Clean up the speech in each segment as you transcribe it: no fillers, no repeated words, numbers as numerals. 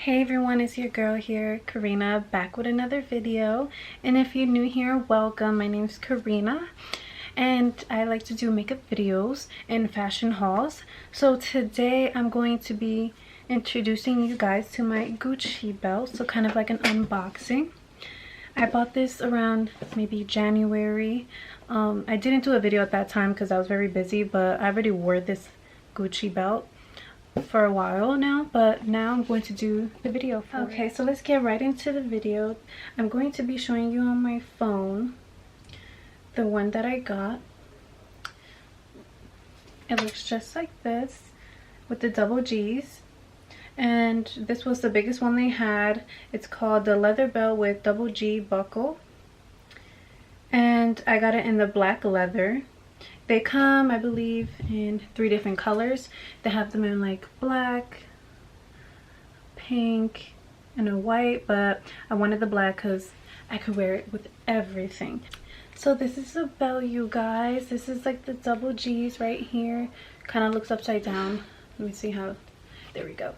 Hey everyone, it's your girl here, Karina, back with another video. And if you're new here, welcome. My name's Karina and I like to do makeup videos and fashion hauls. So today I'm going to be introducing you guys to my Gucci belt, so kind of like an unboxing. I bought this around maybe January. I didn't do a video at that time because I was very busy, but I already wore this Gucci belt for a while now, but now I'm going to do the video for it. So let's get right into the video. I'm going to be showing you on my phone the one that I got. It looks just like this with the double G's, and this was the biggest one they had. It's called the leather belt with double G buckle, and I got it in the black leather. They come, I believe, in 3 different colors. They have them in like black, pink, and a white, but I wanted the black because I could wear it with everything. So this is the belt, you guys. This is like the double G's right here. Kind of looks upside down. Let me see how, there we go.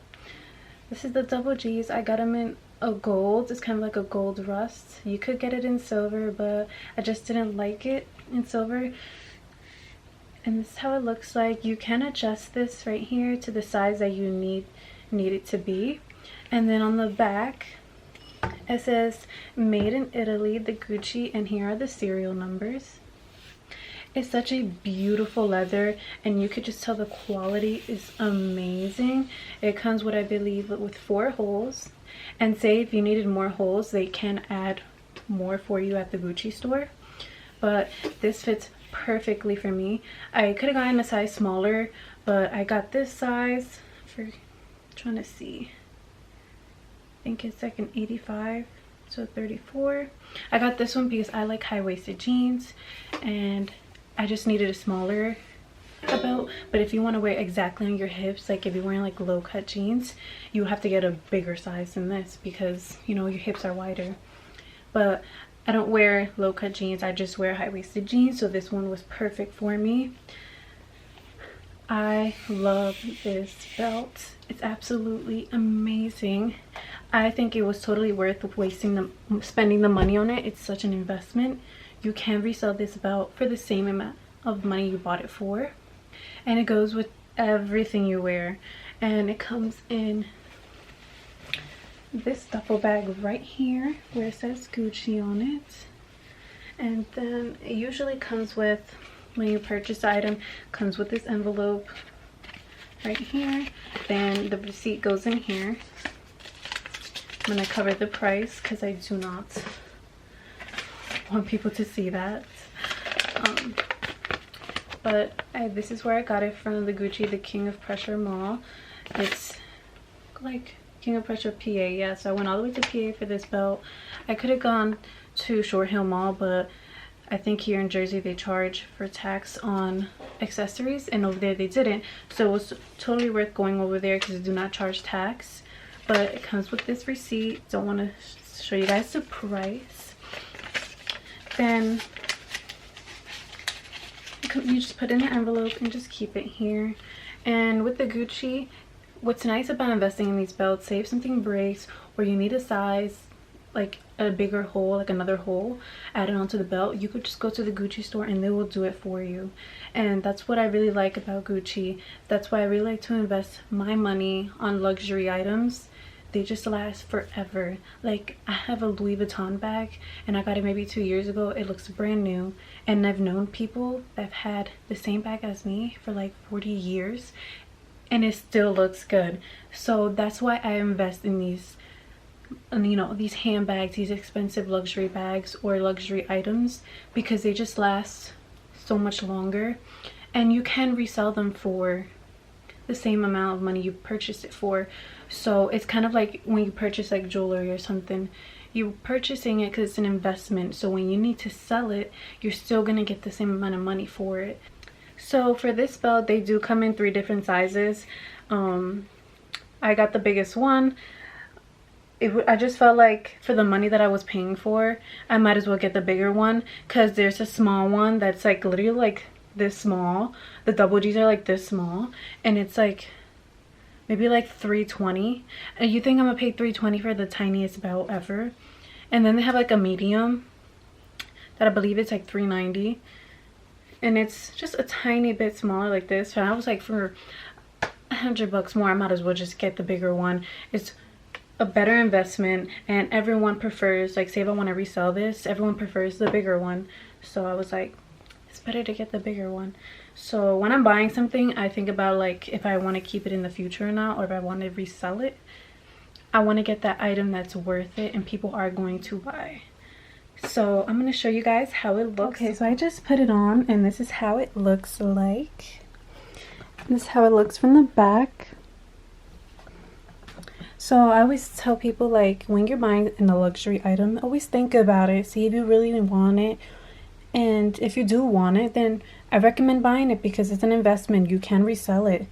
This is the double G's. I got them in a gold. It's kind of like a gold rust. You could get it in silver, but I just didn't like it in silver. And this is how it looks like. You can adjust this right here to the size that you need it to be. And then on the back it says made in Italy, the Gucci, and here are the serial numbers. It's such a beautiful leather, and you could just tell the quality is amazing. It comes with, I believe, with 4 holes, and say if you needed more holes, they can add more for you at the Gucci store, but this fits perfectly for me. I could have gotten a size smaller, but I got this size for, trying to see, I think it's like an 85, so 34. I got this one because I like high-waisted jeans and I just needed a smaller belt. But if you want to wear exactly on your hips, like if you're wearing like low-cut jeans, you have to get a bigger size than this because, you know, your hips are wider. But I don't wear low-cut jeans, I just wear high-waisted jeans, so this one was perfect for me. I love this belt. It's absolutely amazing. I think it was totally worth spending the money on it. It's such an investment. You can resell this belt for the same amount of money you bought it for, and it goes with everything you wear. And it comes in this duffel bag right here where it says Gucci on it, and then it usually comes with, when you purchase the item, comes with this envelope right here. Then the receipt goes in here. I'm gonna cover the price because I do not want people to see that. This is where I got it from, the Gucci, the King of Prussia Mall. It's like King of Prussia, PA. Yeah, so I went all the way to PA for this belt. I could have gone to Short Hill Mall, but I think here in Jersey they charge for tax on accessories, and over there they didn't, so it was totally worth going over there because they do not charge tax. But it comes with this receipt. Don't want to show you guys the price. Then you just put in the envelope and just keep it here. And with the Gucci, what's nice about investing in these belts, say if something breaks or you need a size, like a bigger hole, like another hole added onto the belt, you could just go to the Gucci store and they will do it for you. And that's what I really like about Gucci. That's why I really like to invest my money on luxury items. They just last forever. Like, I have a Louis Vuitton bag and I got it maybe 2 years ago. It looks brand new, and I've known people that have had the same bag as me for like 40 years and it still looks good. So that's why I invest in these, you know, these handbags, these expensive luxury bags or luxury items, because they just last so much longer, and you can resell them for the same amount of money you purchased it for. So it's kind of like when you purchase like jewelry or something, you're purchasing it because it's an investment, so when you need to sell it, you're still gonna get the same amount of money for it. So for this belt, they do come in 3 different sizes. I got the biggest one. I just felt like for the money that I was paying for, I might as well get the bigger one, because there's a small one that's like literally like this small. The double G's are like this small, and it's like maybe like $320. And you think I'm gonna pay $320 for the tiniest belt ever? And then they have like a medium that I believe it's like $390, and it's just a tiny bit smaller like this. So I was like, for $100 more, I might as well just get the bigger one. It's a better investment, and everyone prefers, like, say if I want to resell this, everyone prefers the bigger one. So I was like, it's better to get the bigger one. So when I'm buying something, I think about like if I want to keep it in the future or not, or if I want to resell it. I want to get that item that's worth it and people are going to buy. So I'm going to show you guys how it looks. Okay, so I just put it on, and this is how it looks like. This is how it looks from the back. So I always tell people, like, when you're buying a luxury item, always think about it. See if you really want it. And if you do want it, then I recommend buying it because it's an investment. You can resell it.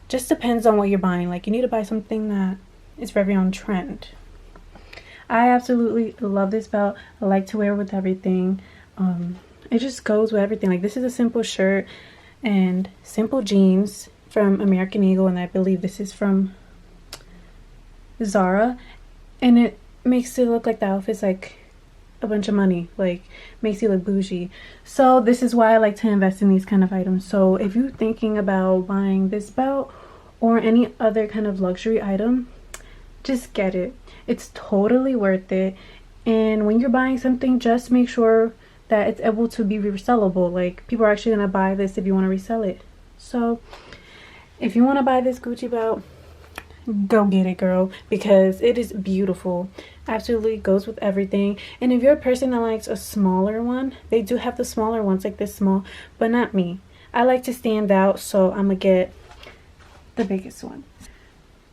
Just depends on what you're buying. Like, you need to buy something that is very on trend. I absolutely love this belt. I like to wear it with everything. It just goes with everything. Like, this is a simple shirt and simple jeans from American Eagle, and I believe this is from Zara, and it makes it look like the outfit's like a bunch of money, like makes you look bougie. So this is why I like to invest in these kind of items. So if you're thinking about buying this belt or any other kind of luxury item, just get it. It's totally worth it. And when you're buying something, just make sure that it's able to be resellable. Like, people are actually gonna buy this if you want to resell it. So if you want to buy this Gucci belt, go get it, girl, because it is beautiful. Absolutely goes with everything. And if you're a person that likes a smaller one, they do have the smaller ones, like this small, but not me. I like to stand out, so I'm gonna get the biggest one.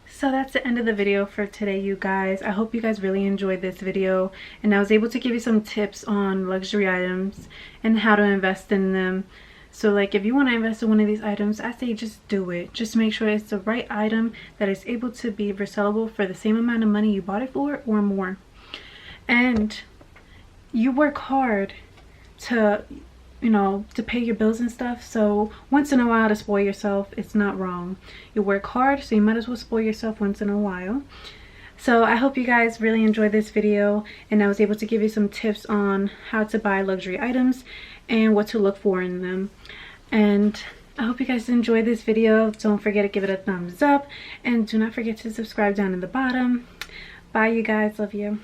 So that's the end of the video for today, you guys. I hope you guys really enjoyed this video, and I was able to give you some tips on luxury items and how to invest in them. So, like, if you want to invest in one of these items, I say just do it. Just make sure it's the right item that is able to be resellable for the same amount of money you bought it for or more. And you work hard to, you know, to pay your bills and stuff. So once in a while to spoil yourself, it's not wrong. You work hard, so you might as well spoil yourself once in a while. So I hope you guys really enjoyed this video, and I was able to give you some tips on how to buy luxury items and what to look for in them. And I hope you guys enjoyed this video. Don't forget to give it a thumbs up, and do not forget to subscribe down in the bottom. Bye, you guys. Love you.